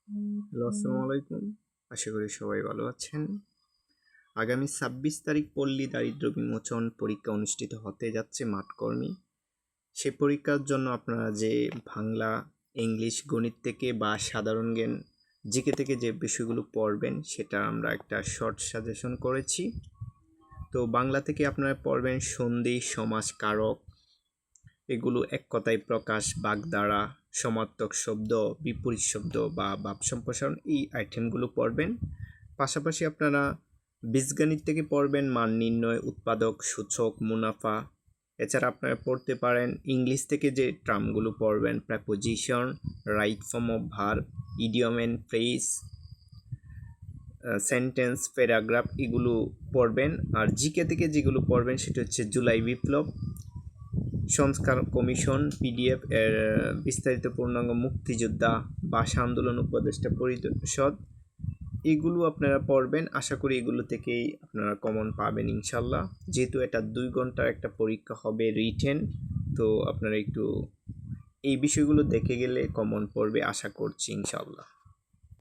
Hello, আসসালামু আলাইকুম। আশা করি সবাই ভালো আছেন। আগামী ২৬ তারিখ পল্লী দারিদ্র্য বিমোচন পরীক্ষা অনুষ্ঠিত হতে যাচ্ছে মাঠকর্মী। সে পরীক্ষার জন্য আপনারা যে বাংলা, ইংলিশ, গণিত থেকে বা সাধারণ জ্ঞান জিকে থেকে যে বিষয়গুলো পড়বেন সেটা আমরা একটা শর্ট সাজেশন করেছি। তো বাংলা থেকে আপনারা পড়বেন সন্ধি, সমাস কারক, এগুলো এক কথায় প্রকাশ, বাগধারা, সমার্থক শব্দ, বিপরীত শব্দ বা ভাব সম্প্রসারণ, এই আইটেমগুলো পড়বেন। পাশাপাশি আপনারা বীজগণিত থেকে পড়বেন মান নির্ণয়, উৎপাদক, সূচক, মুনাফা। এছাড়া আপনারা পড়তে পারেন ইংলিশ থেকে যে টার্মগুলো পড়বেন preposition, right form of verb, idiom and phrase, sentence, paragraph, এগুলো পড়বেন। আর জিকে থেকে যেগুলো পড়বেন সেটা হচ্ছে জুলাই বিপ্লব, সংস্কার কমিশন, পিডিএফ এর বিস্তারিত পূর্ণাঙ্গ, মুক্তিযোদ্ধা, ভাষা আন্দোলন উপদেষ্টা পরিষদ, এগুলো আপনারা পড়বেন। আশা করি এগুলো থেকেই আপনারা কমন পাবেন ইনশাল্লাহ। যেহেতু এটা 2 ঘন্টার একটা পরীক্ষা হবে রিটেন, তো আপনারা একটু এই বিষয়গুলো দেখে গেলে কমন পড়বে আশা করছি ইনশাল্লাহ।